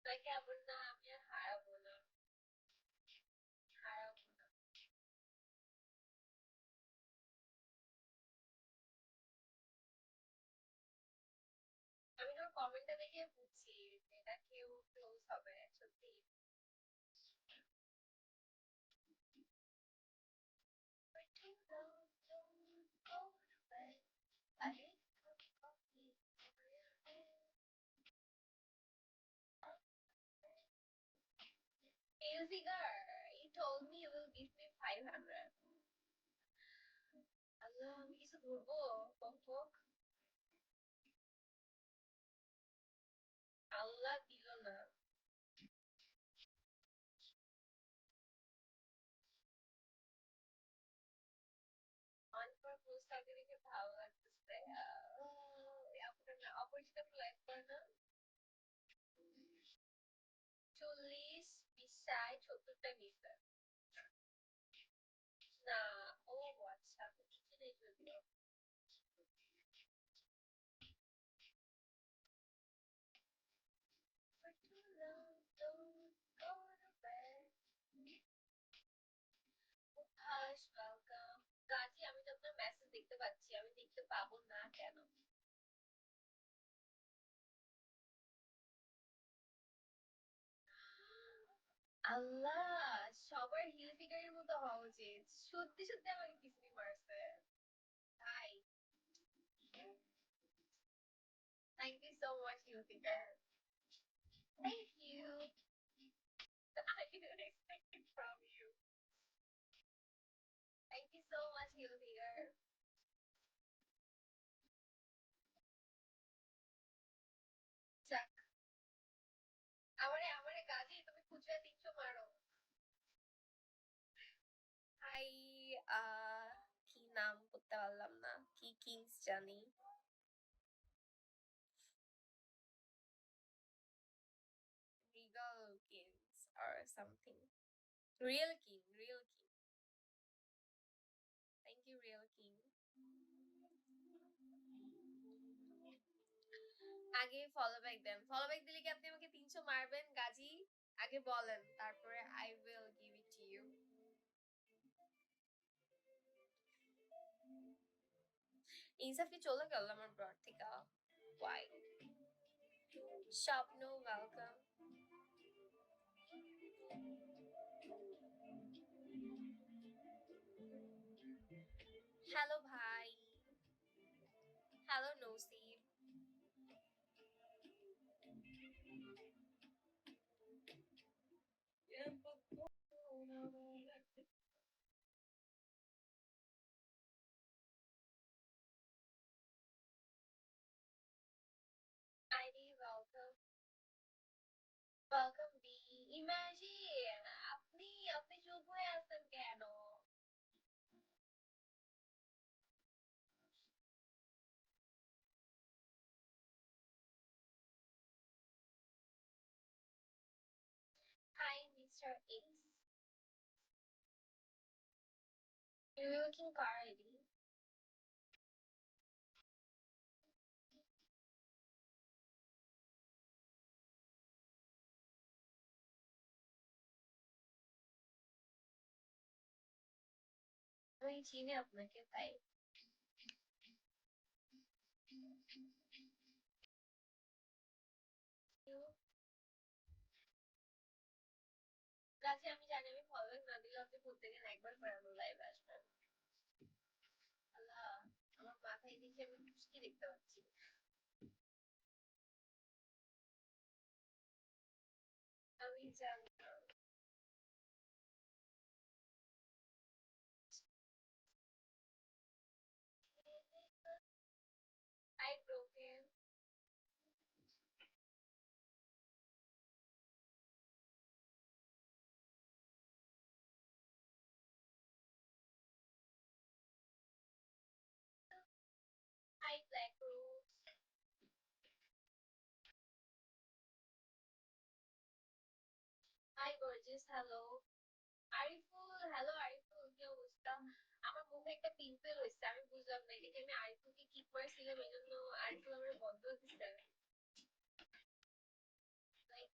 তাকে এমন না আমি আর হারাবো না, হারাবো না। আমি তোর কমেন্টটা দেখে বুঝছি যে এটা কেউ ক্লোজ হবে সত্যি। Musicer, you told me you will give me 500. আল্লাহ আমি কিছু ধরবো? বক। আল্লাহ দিল না। অন ফর ক্লোজ থাকে দেখে ভালো লাগতেছে। আপনার না অপরিচিত লাইক করে না। 40, 20, 70টা নিছে। না, ও আচ্ছা কিছু নেই যদিও। For too long, don't go to bed. Hush, welcome. Gazi আমি তো আপনার মেসেজ দেখতে পাচ্ছি, আমি দেখতে পাবো না কেন? আল্লাহ, সবার হিল ফিগারের মতো হওয়া উচিত। সত্যি সত্যি আমাকে কিস্তি মারছে। তাই thank you so much hill figure. Thank you. I didn't expect it from you. Thank you so much hill figure. যাক, আমারে আমারে গাজী তুমি খুচরা 300 মারো। হাই, কি নাম করতে পারলাম না, কি কিংস জানি। Regal Kings or something. Real King, Real King. Thank you, Real King. আগে follow back then. Follow back দিলে কি আপনি আমাকে 300 মারবেন গাজী? আগে বলেন, তারপরে I will give it to you. ইনসাফ কি চলে গেল আমার ব্রড থেকে? ওয়াই? স্বপ্ন ওয়েলকাম। হ্যালো ভাই। Hello Nasib. ID welcome. Welcome B. Imagine, আপনি আপনি চুপ হয়ে আছেন কেন? Hi mister X. You looking car ID? আমি চিনি আপনাকে তাই। গাছে আমি জানি আমি ফলোব্যাক না দিলে আপনি প্রত্যেকদিন একবার করে আমার লাইভে আসবেন। আল্লাহ, আমার মাথায় দেখে আমি টুসকি দেখতে পাচ্ছি। আমি জানি না। I broken. I black roots. Hi gorgeous, hello. Ariful, hello Ariful, কি অবস্থা? আমার মুখে একটা পিম্পল হয়েছে, আমি বুঝলাম না এটা কি আমি আরিফুলকে কিক মারছিলাম এই জন্য আরিফুল আমার বন্ধ দিচ্ছে। লাইক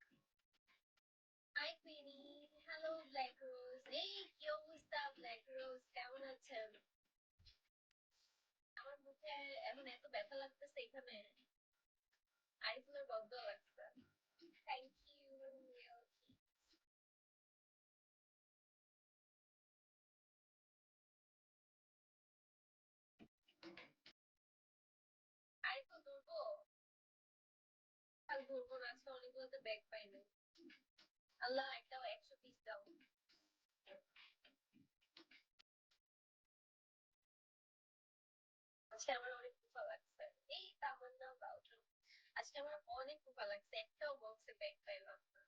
এখন এত ব্যথা লাগতেছে এখানে। আইফুলের বদ্ধ লাগছে। Thank you. আইফুল ধরবো? কাল ধরবো না, আজকে অনেকগুলোতে ব্যাগ পাই না। আল্লাহ, একটা 100 পিস দাও। আজকে আমার অনেক ক্ষুধা লাগছে। এই তামান্না বাউল, আজকে আমার অনেক ক্ষুধা লাগছে, একটাও বক্সে ব্যাগ পাইলাম না।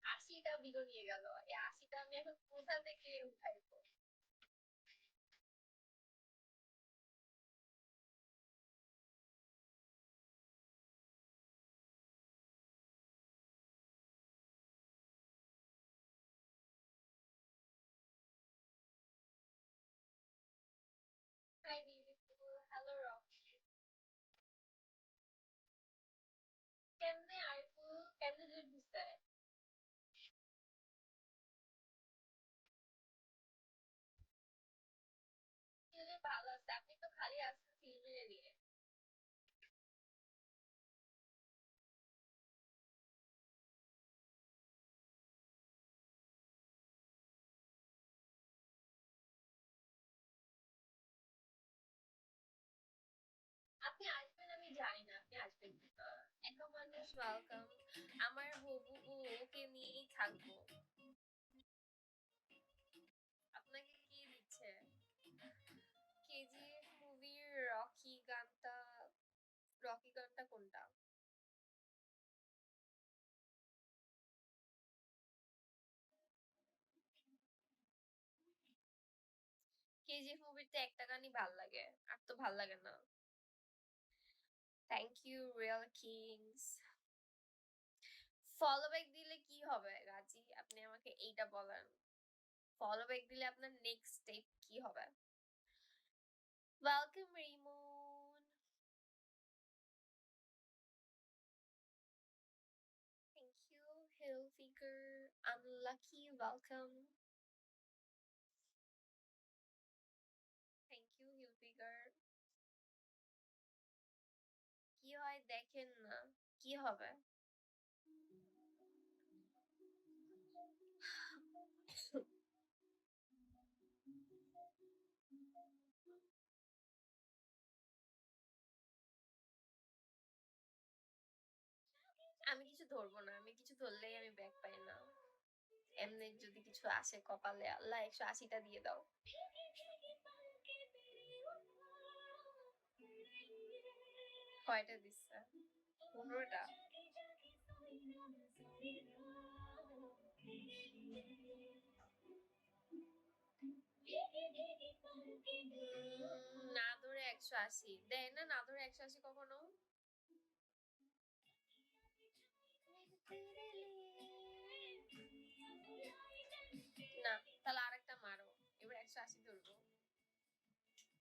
80টা বিলো নিয়ে গেল, এই 80টা আমি এখন কোথা থেকে উঠাইবো? Hi beautiful, hello Rocky. কেমনে আইফুল, কেমনে দুধ দিছে? ফিল্মে ভালো আছে, আপনি তো খালি আছেন ফিল্মে নিয়ে। আপনি আসবেন আমি জানি না, আপনি আসবেন কিনা। একা মানুষ, ওয়েলকাম। আমার হবু বউ, ওকে নিয়েই থাকবো। আপনাকে কে দিচ্ছে? কেজিএফ মুভির রকি গানটা কোনটা? কেজিএফ মুভিতে একটা গানই ভাল লাগে, আর তো ভাল লাগে না। Thank you real kings. Follow back দিলে কি হবে গাজী, আপনি আমাকে এইটা বলেন। ফলো ব্যাক দিলে আপনার নেক্সট স্টেপ কি হবে? Welcome Rimon. Thank you hill figure. Unlucky, welcome. Thank you hill figure. কি হয় দেখেন না, কি হবে? আমি কিছু ধরবো না, আমি কিছু ধরলেই আমি ব্যাগ পাই না। এমনি যদি কিছু আসে কপালে, আল্লাহ 180টা দিয়ে দাও। কয়টা দিচ্ছে? 15টা। না ধরে 180 দেয় না, না ধরে 180 কখনো। না, তাহলে আরেকটা মারো, এবার 180 ধরবো।